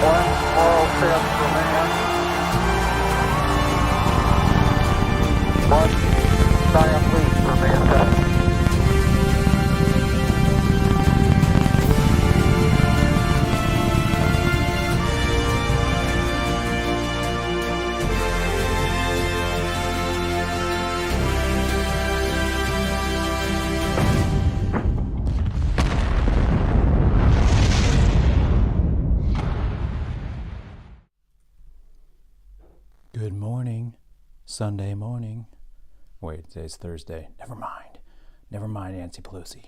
One small step for man, one giant leap for mankind. Good morning, Sunday morning. Wait, today's Thursday. Never mind, Nancy Pelosi.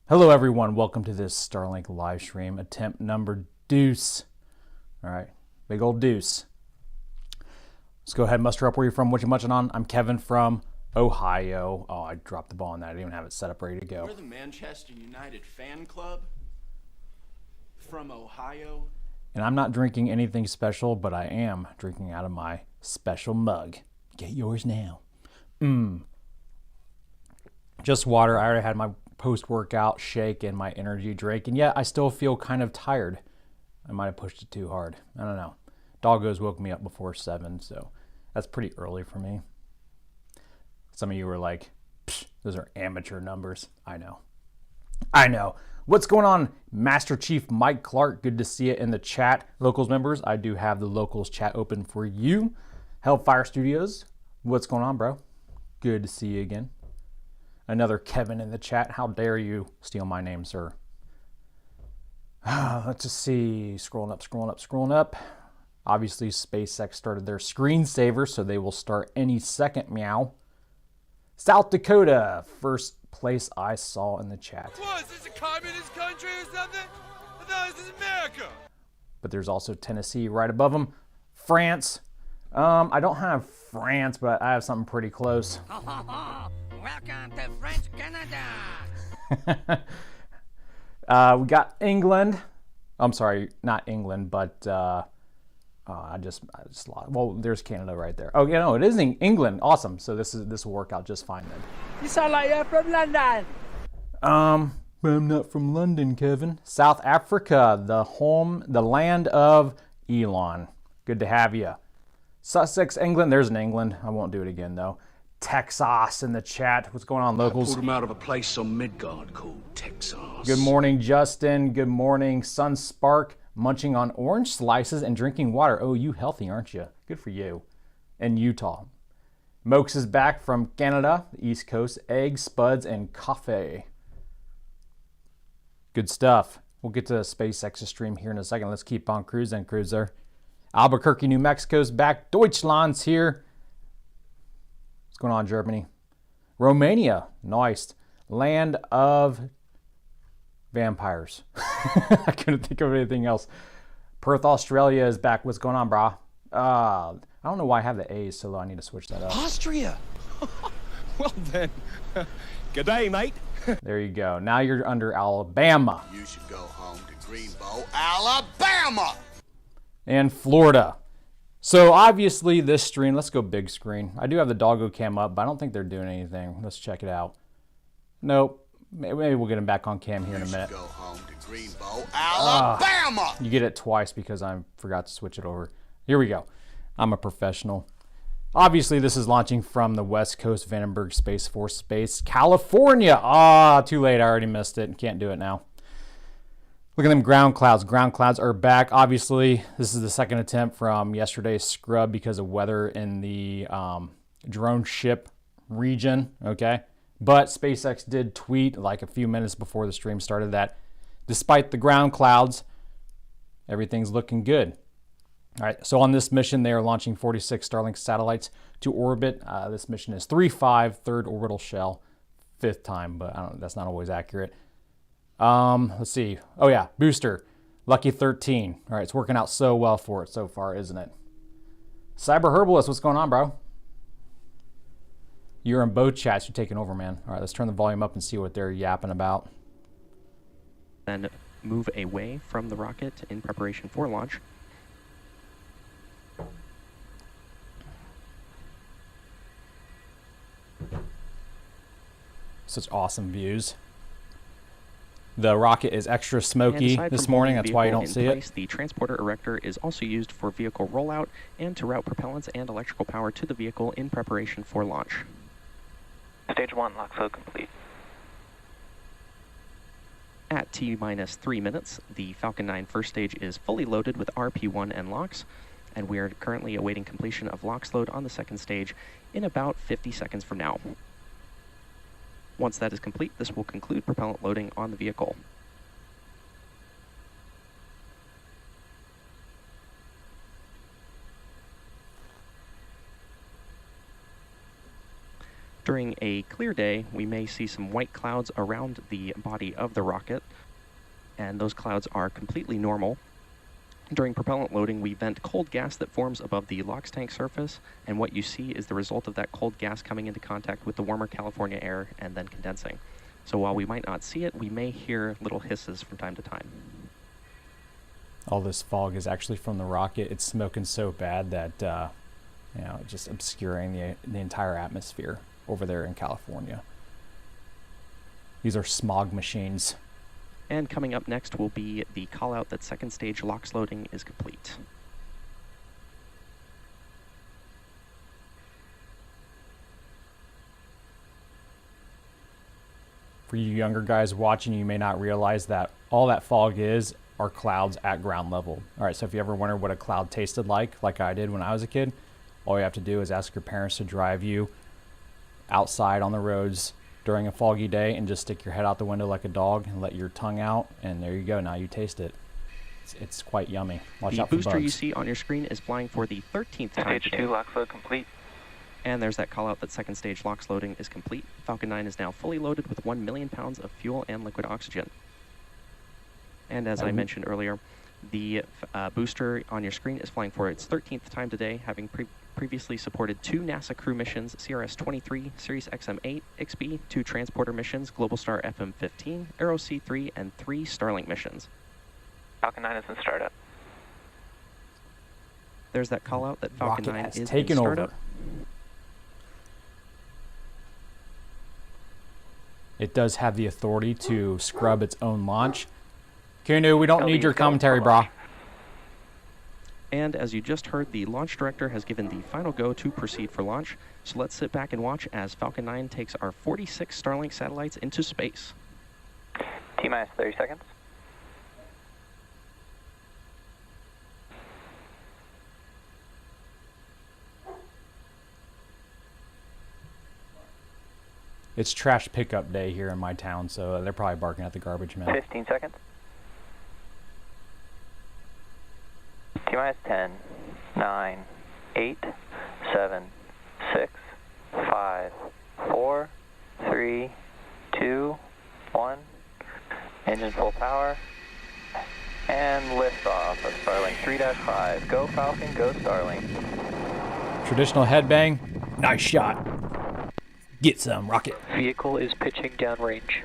Hello, everyone. Welcome to this Starlink live stream. Attempt number deuce. All right, big old deuce. Let's go ahead and muster up where you're from, what you're munching on. I'm Kevin from Ohio. Oh, I dropped the ball on that. I didn't even have it set up ready to go. We're the Manchester United fan club from Ohio. And I'm not drinking anything special, but I am drinking out of my special mug. Get yours now. Just water. I already had my post-workout shake and my energy drink, and yet I still feel kind of tired. I might have pushed it too hard. I don't know. Doggos woke me up before 7, so that's pretty early for me. Some of you were like, those are amateur numbers. I know. What's going on, Master Chief Mike Clark? Good to see you in the chat. Locals members, I do have the Locals chat open for you. Hellfire Studios, what's going on, bro? Good to see you again. Another Kevin in the chat. How dare you steal my name, sir? Let's just see. Scrolling up. Obviously, SpaceX started their screensaver, so they will start any second, meow. South Dakota, first place I saw in the chat. What, is this a communist country or something? I thought this is America. But there's also Tennessee right above them. France. I don't have France, but I have something pretty close. Welcome to French Canada. We got England. I'm sorry, not England, but I just lost. Well, there's Canada right there. Oh, yeah, no, it is England. Awesome. So this will work out just fine then. You sound like you're from London. But I'm not from London, Kevin. South Africa, the land of Elon. Good to have you. Sussex, England. There's an England. I won't do it again though. Texas in the chat. What's going on, locals? I pulled him out of a place on Midgard called Texas. Good morning, Justin. Good morning, Sunspark. Munching on orange slices and drinking water. Oh, you healthy, aren't you? Good for you. And Utah. Mokes is back from Canada, the East Coast. Eggs, spuds, and coffee. Good stuff. We'll get to SpaceX stream here in a second. Let's keep on cruising, cruiser. Albuquerque, New Mexico's back. Deutschland's here. What's going on, Germany? Romania, nice. Land of vampires. I couldn't think of anything else. Perth, Australia is back. What's going on, brah? I don't know why I have the A's so low. I need to switch that up. Austria. Well then, good day, mate. There you go. Now you're under Alabama. You should go home to Greenbow, Alabama. And Florida. So obviously this stream, let's go big screen. I do have the doggo cam up, but I don't think they're doing anything. Let's check it out. Nope. Maybe we'll get him back on cam here in a minute. Go home to Greenbow, Alabama. You get it twice because I forgot to switch it over. Here we go. I'm a professional. Obviously, this is launching from the West Coast Vandenberg Space Force Base, California. Too late. I already missed it and can't do it now. Look at them ground clouds. Ground clouds are back. Obviously, this is the second attempt from yesterday's scrub because of weather in the drone ship region. Okay. But SpaceX did tweet like a few minutes before the stream started that despite the ground clouds, everything's looking good. All right, so on this mission, they are launching 46 Starlink satellites to orbit. This mission is 3-5, third orbital shell, fifth time, but that's not always accurate. Let's see. Oh yeah, booster, Lucky 13. All right, it's working out so well for it so far, isn't it? Cyber Herbalist, what's going on, bro? You're in both chats. You're taking over, man. All right, let's turn the volume up and see what they're yapping about. Then move away from the rocket in preparation for launch. Such awesome views. The rocket is extra And smoky aside this from morning. holding the That's why you vehicle don't in see place, it. The transporter erector is also used for vehicle rollout and to route propellants and electrical power to the vehicle in preparation for launch. Stage 1, lock flow complete. At T-minus 3 minutes, the Falcon 9 first stage is fully loaded with RP-1 and LOX, and we are currently awaiting completion of LOX load on the second stage in about 50 seconds from now. Once that is complete, this will conclude propellant loading on the vehicle. During a clear day, we may see some white clouds around the body of the rocket, and those clouds are completely normal. During propellant loading, we vent cold gas that forms above the LOX tank surface, and what you see is the result of that cold gas coming into contact with the warmer California air and then condensing. So while we might not see it, we may hear little hisses from time to time. All this fog is actually from the rocket. It's smoking so bad that, you know, just obscuring the entire atmosphere over there in California. These are smog machines. And coming up next will be the call out that second stage LOX loading is complete. For you younger guys watching, you may not realize that all that fog are clouds at ground level. All right, so if you ever wonder what a cloud tasted like I did when I was a kid, all you have to do is ask your parents to drive you outside on the roads during a foggy day and just stick your head out the window like a dog and let your tongue out, and there you go. Now you taste it. It's quite yummy. Watch The out for booster bugs. you see on your screen is flying for the 13th time Stage today. 2, lock flow complete. And there's that call out that second stage LOX loading is complete. Falcon 9 is now fully loaded with 1 million pounds of fuel and liquid oxygen. And as I mentioned earlier, the booster on your screen is flying for its 13th time today, having previously supported 2 NASA crew missions, CRS-23, Sirius XM-8, XB, 2 transporter missions, Globalstar FM-15, Aero C-3, and 3 Starlink missions. Falcon 9 is in startup. There's that call out that Falcon Rocket 9 has is taken in over. startup. It does have the authority to scrub its own launch. Kunu, we don't LD need your go commentary, for brah. launch. And as you just heard, the launch director has given the final go to proceed for launch. So let's sit back and watch as Falcon 9 takes our 46 Starlink satellites into space. T-minus 30 seconds. It's trash pickup day here in my town, so they're probably barking at the garbage man. 15 seconds. T-minus 10, 9, 8, 7, 6, 5, 4, 3, 2, 1. Engine full power. And liftoff of Starlink 3-5. Go Falcon, go Starlink. Traditional headbang. Nice shot. Get some, rocket. Vehicle is pitching downrange.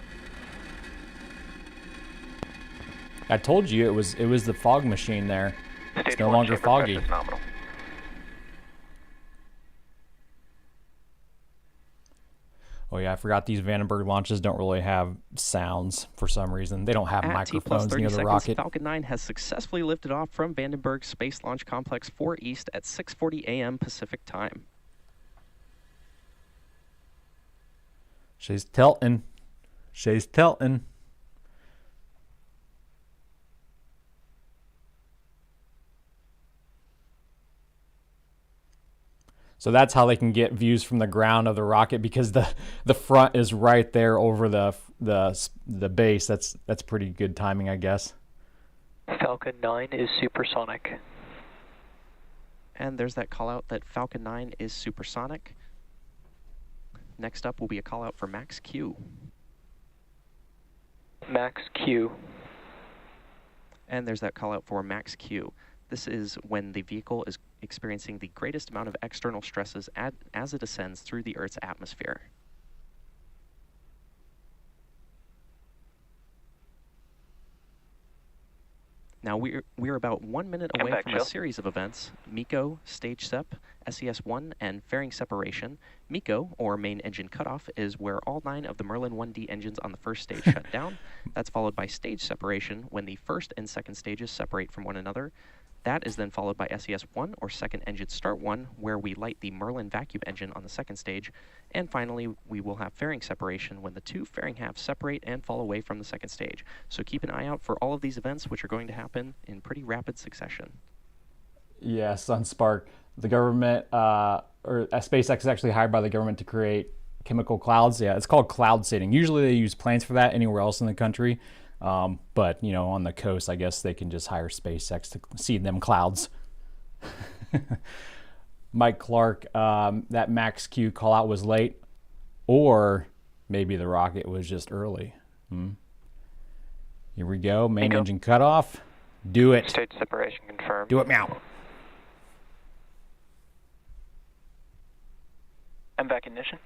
I told you it was the fog machine there. It's no longer foggy. Nominal. Oh yeah, I forgot these Vandenberg launches don't really have sounds for some reason. They don't have At microphones T+30 near the seconds, rocket. Falcon 9 has successfully lifted off from Vandenberg Space Launch Complex 4 East at 6:40 a.m. Pacific Time. She's tilting. She's tilting. So that's how they can get views from the ground of the rocket, because the front is right there over the base. That's pretty good timing, I guess. Falcon 9 is supersonic. And there's that call out that Falcon 9 is supersonic. Next up will be a call out for Max Q. Max Q. And there's that call out for Max Q. This is when the vehicle is experiencing the greatest amount of external stresses as it ascends through the Earth's atmosphere. Now we're about 1 minute Come away back, from Jill. a series of events: MECO, stage SEP, SES-1, and fairing separation. MECO, or main engine cutoff, is where all 9 of the Merlin 1D engines on the first stage shut down. That's followed by stage separation, when the first and second stages separate from one another. That is then followed by SES-1, or second engine start 1, where we light the Merlin vacuum engine on the second stage. And finally, we will have fairing separation when the 2 fairing halves separate and fall away from the second stage. So keep an eye out for all of these events, which are going to happen in pretty rapid succession. Yeah, Sunspark. The government, or SpaceX is actually hired by the government to create chemical clouds. Yeah, it's called cloud seeding. Usually they use planes for that anywhere else in the country. But, you know, on the coast, I guess they can just hire SpaceX to seed them clouds. Mike Clark, that Max Q call out was late, or maybe the rocket was just early. Here we go. Main Bingo. engine cutoff. Do it. Stage separation confirmed. Do it, meow. I'm back ignition.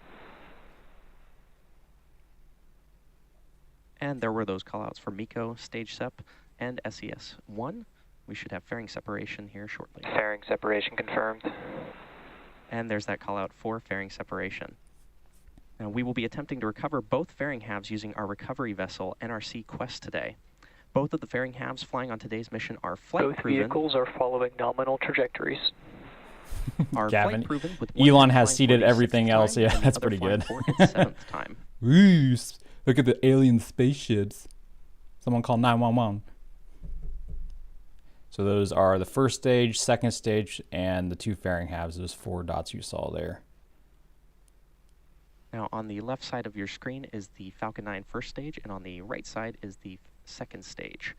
And there were those callouts for MECO, stage SEP, and SES-1. We should have fairing separation here shortly. Fairing separation confirmed. And there's that callout for fairing separation. Now, we will be attempting to recover both fairing halves using our recovery vessel, NRC Quest, today. Both of the fairing halves flying on today's mission are flight Both proven. vehicles are following nominal trajectories. Are Gavin, flight proven with one Elon flying has for seeded the everything 6th else. time Yeah, and the that's other pretty flying good. for its 7th time. Ooh, look at the alien spaceships. Someone call 911. So those are the first stage, second stage, and the 2 fairing halves, those 4 dots you saw there. Now, on the left side of your screen is the Falcon 9 first stage, and on the right side is the second stage.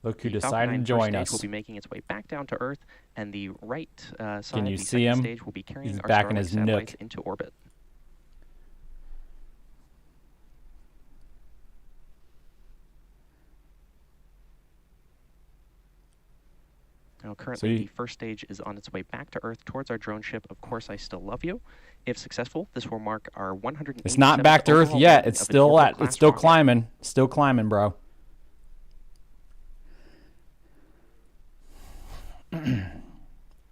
Look who The Falcon decided 9 to first join stage us. will be making its way back down to Earth, and the right side Can you of the see second him? stage will be carrying He's our back in Starlink his satellites nook. into orbit. Now, currently, the first stage is on its way back to Earth towards our drone ship, Of Course I Still Love You. If successful, this will mark our 187th It's not back to Earth overall yet. landing It's of an still orbital-class rocket. climbing. Still climbing, bro.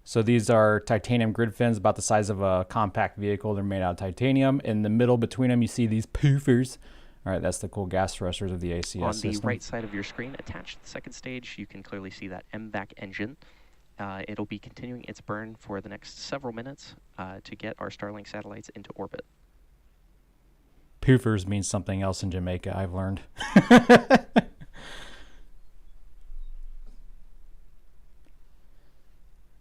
So these are titanium grid fins about the size of a compact vehicle. They're made out of titanium. In the middle between them, you see these poofers. All right, that's the cool gas thrusters of the ACS On system. the right side of your screen, attached to the second stage, you can clearly see that MVAC engine. It'll be continuing its burn for the next several minutes to get our Starlink satellites into orbit. Poofers means something else in Jamaica, I've learned.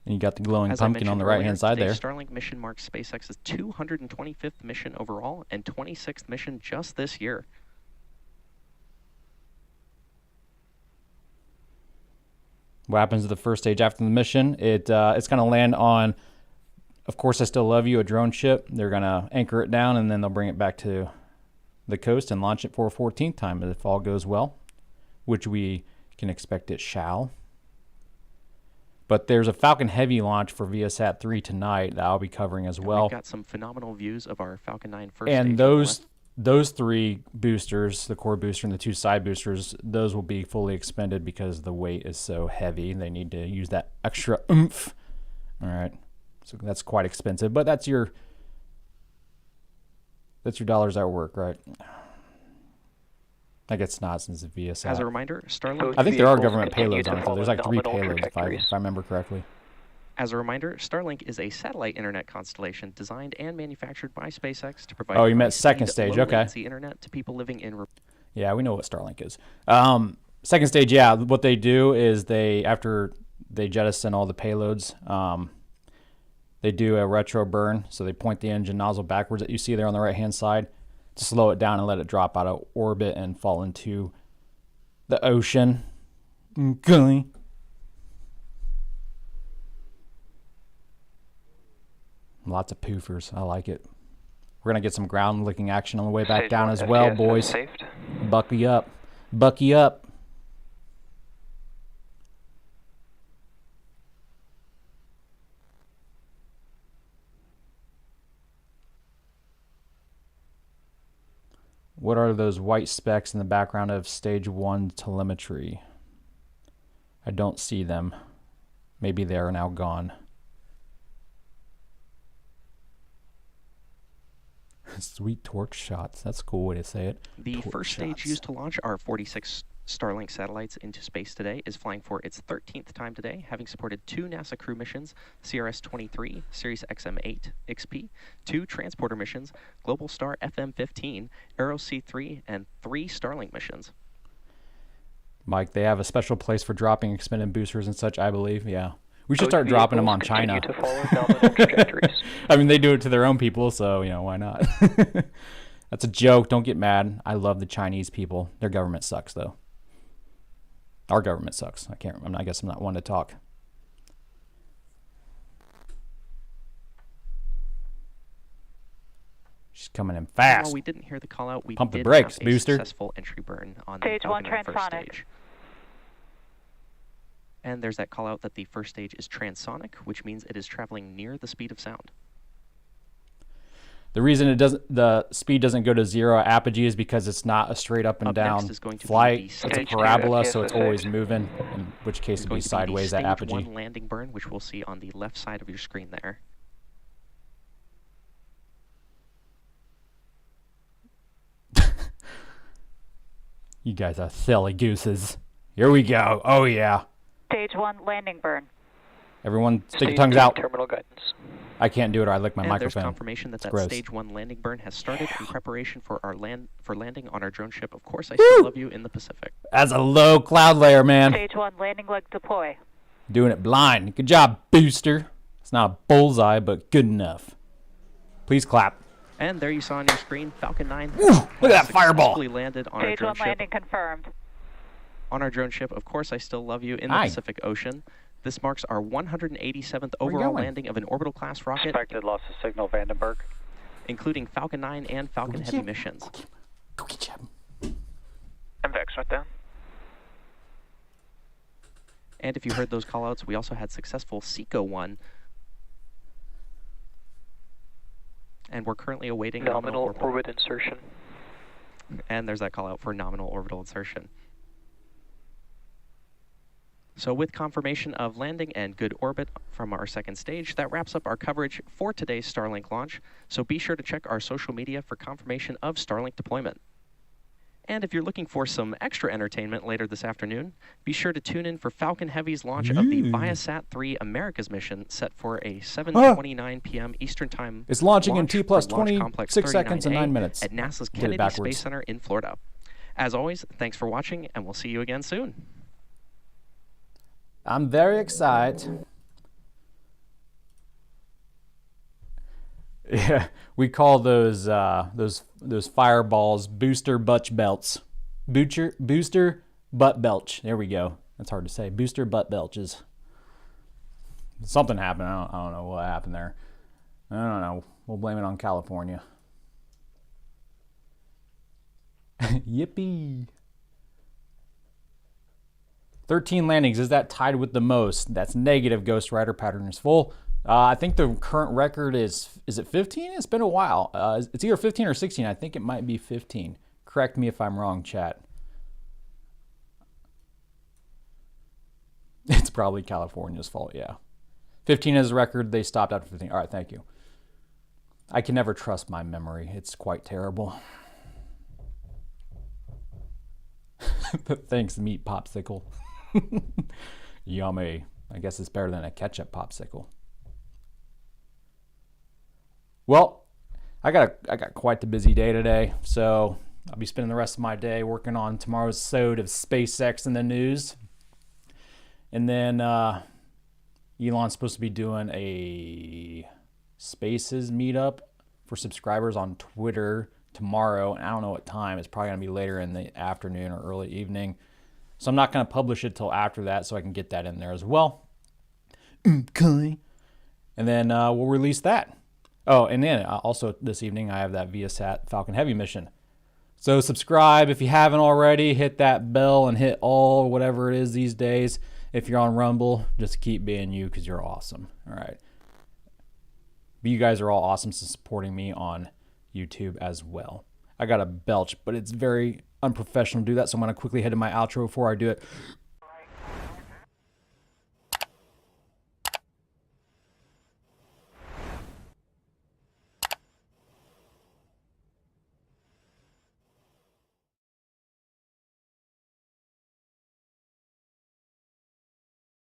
And you got the glowing As I pumpkin on mentioned the right-hand earlier, side there. today's Starlink mission marks SpaceX's 225th mission overall and 26th mission just this year. What happens to the first stage after the mission? It's going to land on, Of Course I Still Love You, a drone ship. They're going to anchor it down, and then they'll bring it back to the coast and launch it for a 14th time if all goes well, which we can expect it shall. But there's a Falcon Heavy launch for Viasat 3 tonight that I'll be covering as well. We've got some phenomenal views of our Falcon 9 first And stage. those 3 boosters, the core booster and the 2 side boosters, those will be fully expended because the weight is so heavy. They need to use that extra oomph. All right, so that's quite expensive, but that's your dollars at work, right? I guess not, since it's Viasat. As a reminder, Starlink. I think there are vehicles government continue payloads to on it, though. follow There's like 3 nominal payloads, if I trajectories. remember correctly. As a reminder, Starlink is a satellite internet constellation designed and manufactured by SpaceX to provide Oh, you meant high-speed, second stage, okay. low-latency internet to people living in. Yeah, we know what Starlink is. Second stage, yeah, what they do is after they jettison all the payloads, they do a retro burn. So they point the engine nozzle backwards that you see there on the right-hand side to slow it down and let it drop out of orbit and fall into the ocean. Okay. Lots of poofers. I like it. We're going to get some ground-looking action on the way back Stage down 1 as well, SES boys. saved. Bucky up. Bucky up. What are those white specks in the background of stage 1 telemetry? I don't see them. Maybe they are now gone. Sweet torque shots. That's a cool way to say it. The Torque first stage shots. used to launch our 46 Starlink satellites into space today is flying for its 13th time today, having supported 2 NASA crew missions, CRS-23, Sirius XM-8 XP, 2 transporter missions, Global Star FM-15, Aero C3, and 3 Starlink missions. Mike, they have a special place for dropping expended boosters and such, I believe. Yeah. We should start dropping them on China. To follow nominal trajectories. I mean, they do it to their own people, so, you know, why not? That's a joke. Don't get mad. I love the Chinese people. Their government sucks, though. Our government sucks. I guess I'm not one to talk. She's coming in fast. While we didn't hear the call out, we Pump the did brakes, have a booster. successful entry burn on the Stage Falcon 1 9 first transonic. stage. And there's that call out that the first stage is transonic, which means it is traveling near the speed of sound. The reason the speed doesn't go to 0 at apogee is because it's not a straight up and Up next down is going to be flight. the It's a stage two parabola, so it's SpaceX. always moving, in which case It's it'd going be to sideways the at stage apogee. 1 landing burn, which we'll see on the left side of your screen there. You guys are silly gooses. Here we go. Oh, yeah. Stage 1 landing burn. Everyone stick your Stage tongues 2 out. Terminal guidance. I can't do it or I lick my And microphone. there's confirmation that that gross. stage 1 landing burn has started in preparation for our landing on our drone ship. Of course, I still love you in the Pacific. That's a low cloud layer, man. Stage 1 landing leg deploy. Doing it blind. Good job, booster. It's not a bullseye, but good enough. Please clap. And there you saw on your screen, Falcon 9 Look at that fireball. successfully landed on our Stage drone 1 ship. landing confirmed. On our drone ship, of course, I still love you in the Hi. Pacific Ocean. This marks our 187th Where you overall going? landing of an orbital class rocket, Expected loss of signal Vandenberg. including Falcon 9 and Falcon Heavy missions. Go get him. MVAC shut down. And if you heard those callouts, we also had successful SECO 1. And we're currently awaiting nominal Nominal orbital. orbit insertion. And there's that call out for nominal orbital insertion. So with confirmation of landing and good orbit from our second stage, that wraps up our coverage for today's Starlink launch. So be sure to check our social media for confirmation of Starlink deployment. And if you're looking for some extra entertainment later this afternoon, be sure to tune in for Falcon Heavy's launch of the Viasat-3 Americas mission set for a 7:29 p.m. Eastern Time. It's launching in launch T plus from Launch Complex 26 seconds and 9 39A minutes. at NASA's Did it Kennedy backwards. Space Center in Florida. As always, thanks for watching, and we'll see you again soon. I'm very excited. Yeah, we call those fireballs booster butt belts. Booster butt belch. There we go. That's hard to say. Booster butt belches. Something happened. I don't know what happened there. I don't know. We'll blame it on California. Yippee. 13 landings. Is that tied with the most? That's negative. Ghost Rider pattern is full. I think the current record is it 15? It's been a while. It's either 15 or 16. I think it might be 15. Correct me if I'm wrong, chat. It's probably California's fault, yeah. 15 is the record. They stopped after 15. All right, thank you. I can never trust my memory. It's quite terrible. Thanks, meat popsicle. Yummy. I guess it's better than a ketchup popsicle. Well, I got quite the busy day today, so I'll be spending the rest of my day working on tomorrow's episode of SpaceX in the news. And then Elon's supposed to be doing a Spaces meetup for subscribers on Twitter tomorrow, and I don't know what time. It's probably going to be later in the afternoon or early evening. So I'm not going to publish it till after that so I can get that in there as well. Okay. And then we'll release that. Oh, and then also this evening I have that Viasat Falcon Heavy mission. So subscribe if you haven't already. Hit that bell and hit all, whatever it is these days. If you're on Rumble, just keep being you because you're awesome. All right. But you guys are all awesome for supporting me on YouTube as well. I got a belch, but it's very unprofessional to do that, so I'm going to quickly head to my outro before I do it.